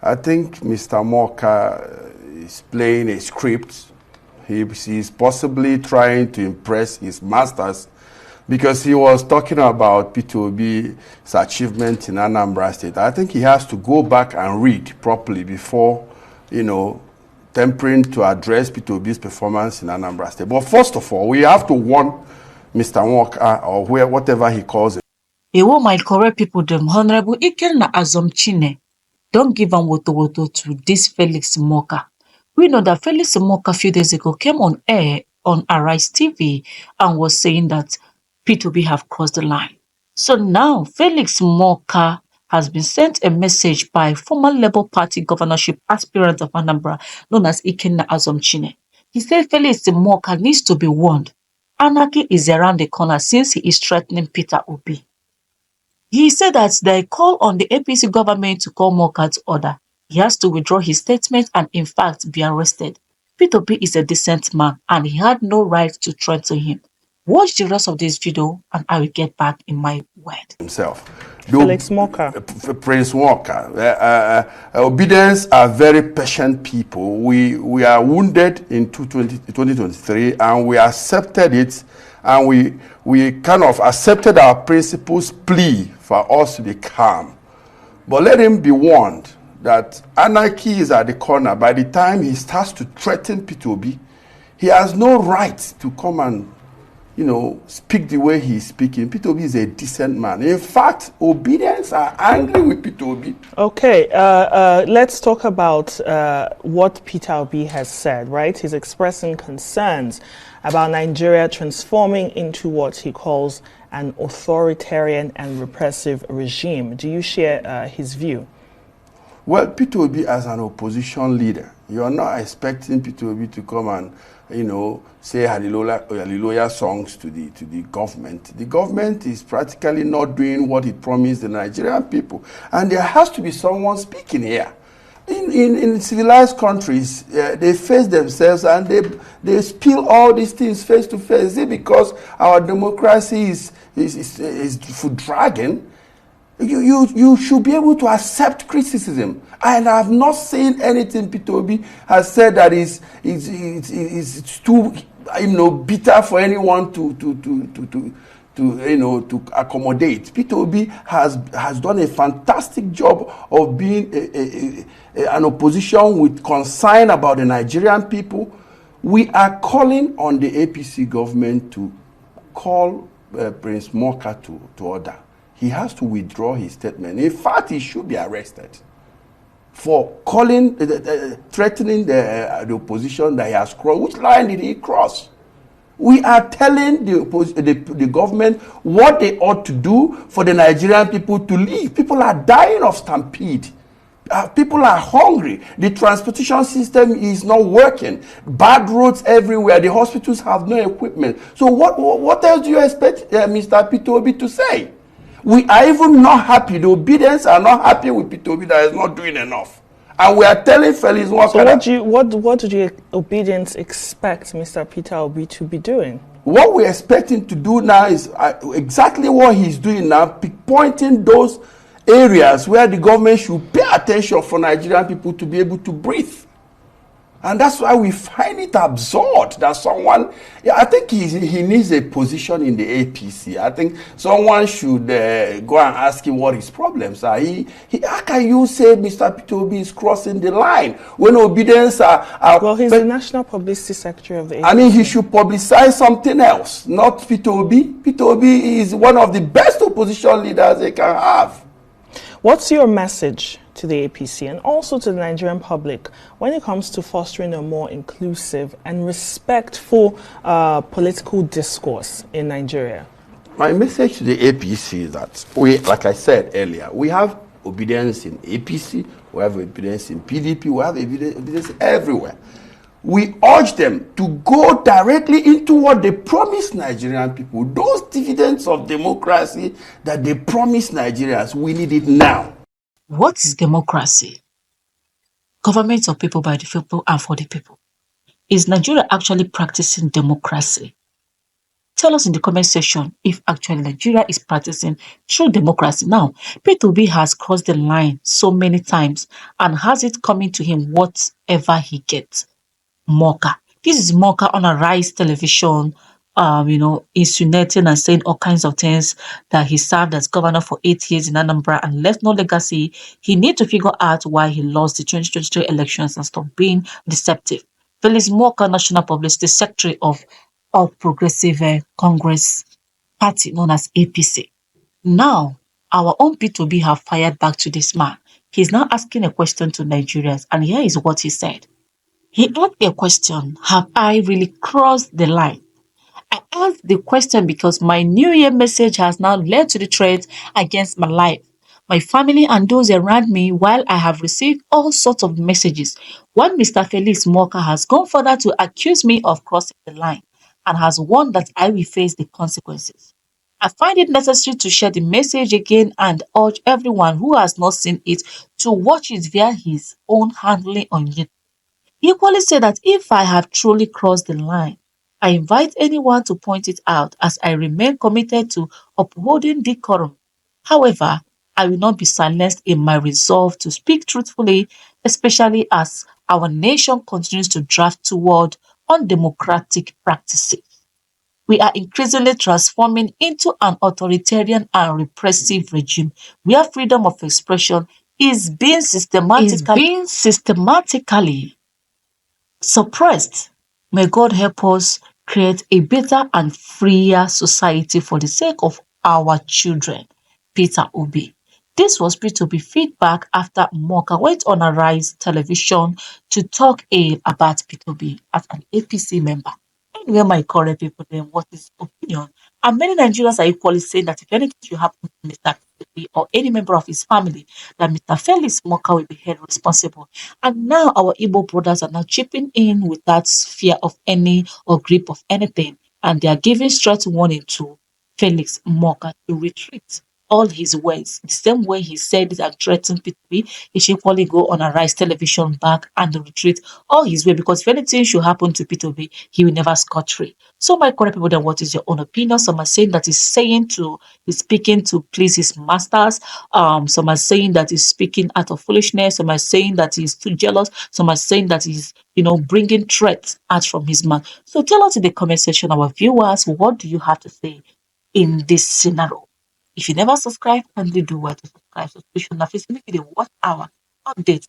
I think Mr. Morka is playing a script. He's possibly trying to impress his masters because he was talking about P2B's achievement in Anambra State. I think he has to go back and read properly before, tempering to address P2B's performance in Anambra State. But first of all, we have to warn Mr. Morka, or whatever he calls it. Ewo might correct people them. Honorable IKENNA Azomchine, don't give an woto to this Felix Morka. We know that Felix Morka a few days ago came on air on Arise TV and was saying that P2B have crossed the line. So now Felix Morka has been sent a message by former Labour Party governorship aspirant of Anambra known as IKENNA Azomchine. He said Felix Morka needs to be warned. Anarchy is around the corner since he is threatening Peter Obi. He said that they call on the APC government to call Morka to order. He has to withdraw his statement and in fact be arrested. P2B is a decent man and he had no right to threaten him. Watch the rest of this video and I will get back in my word. Himself. Felix Morka. Prince Morka. Obedience are very patient people. We are wounded in 2023 and we accepted it, and we kind of accepted our principal's plea for us to be calm. But let him be warned that anarchy is at the corner. By the time he starts to threaten P2B, he has no right to come and speak the way he's speaking. P2B is a decent man. In fact, obedience are angry with P2B. Okay, let's talk about what Peter Obi has said, right? He's expressing concerns about Nigeria transforming into what he calls an authoritarian and repressive regime. Do you share his view? Well, P2B as an opposition leader, you are not expecting P2B to come and say hallelujah songs to the government. The government is practically not doing what it promised the Nigerian people. And there has to be someone speaking here. In civilized countries, they face themselves and they spill all these things face to face. Is it because our democracy is for dragging? You should be able to accept criticism. And I have not seen anything P2B has said that is too bitter for anyone to accommodate. P2B has done a fantastic job of being an opposition with concern about the Nigerian people. We are calling on the APC government to call Prince Morka to order. He has to withdraw his statement. In fact, he should be arrested for threatening the opposition that he has crossed. Which line did he cross? We are telling the government what they ought to do for the Nigerian people to leave. People are dying of stampede. People are hungry. The transportation system is not working. Bad roads everywhere. The hospitals have no equipment. So what else do you expect Mr. P2B to say? We are even not happy. The obedience are not happy with P2B that is not doing enough. And we are telling Felix Morka. So what do the obedience expect Mr. Peter Obi to be doing? What we expect him to do now is exactly what he's doing now, pointing those areas where the government should pay attention for Nigerian people to be able to breathe. And that's why we find it absurd that someone, I think he needs a position in the APC. I think someone should go and ask him what his problems are. How can you say Mr. P2B is crossing the line when obedience are well, he's the National Publicity Secretary of the APC. I mean, he should publicize something else, not P2B. P2B is one of the best opposition leaders they can have. What's your message to the APC and also to the Nigerian public when it comes to fostering a more inclusive and respectful political discourse in Nigeria? My message to the APC is that like I said earlier, we have obedience in APC, we have obedience in PDP, we have obedience everywhere. We urge them to go directly into what they promised Nigerian people. Those dividends of democracy that they promised Nigerians, we need it now. What is democracy? Government of people, by the people, and for the people. Is Nigeria actually practicing democracy? Tell us in the comment section if actually Nigeria is practicing true democracy. Now, P2B has crossed the line so many times and has it coming to him whatever he gets. Morka. This is Morka on a Rise television, insinuating and saying all kinds of things that he served as governor for 8 years in Anambra and left no legacy. He need to figure out why he lost the 2023 elections and stop being deceptive. Felix Morka, National Publicity Secretary of All Progressive Congress Party known as APC. Now, our own P2B have fired back to this man. He's now asking a question to Nigerians, and here is what he said. He asked me a question. Have I really crossed the line? I asked the question because my New Year message has now led to the threat against my life, my family, and those around me, while I have received all sorts of messages. One Mr. Felix Morka has gone further to accuse me of crossing the line and has warned that I will face the consequences. I find it necessary to share the message again and urge everyone who has not seen it to watch it via his own handling on YouTube. He equally said that if I have truly crossed the line, I invite anyone to point it out as I remain committed to upholding decorum. However, I will not be silenced in my resolve to speak truthfully, especially as our nation continues to draft toward undemocratic practices. We are increasingly transforming into an authoritarian and repressive regime where freedom of expression is being systematically suppressed. May God help us create a better and freer society for the sake of our children. Peter Obi. This was P2B feedback after Morka went on a Rise television to talk about P2B as an APC member. Anyway, my current people, then what is opinion? And many Nigerians are equally saying that if anything should happen to Mr. P2B or any member of his family, that Mr. Felix Morka will be held responsible. And now our Igbo brothers are now chipping in with that fear of any or grip of anything. And they are giving straight warning to Felix Morka to retreat all his words. The same way he said it and threatened P2B, he should equally go on a Rise television back and retreat all his way, because if anything should happen to P2B, he will never scot free. So my correct people, then what is your own opinion? Some are saying that he's speaking to please his masters. Some are saying that he's speaking out of foolishness. Some are saying that he's too jealous. Some are saying that he's, bringing threats out from his mouth. So tell us in the comment section, our viewers, what do you have to say in this scenario? If you never subscribe, kindly do well to subscribe. So you should not miss any video. Watch our updates.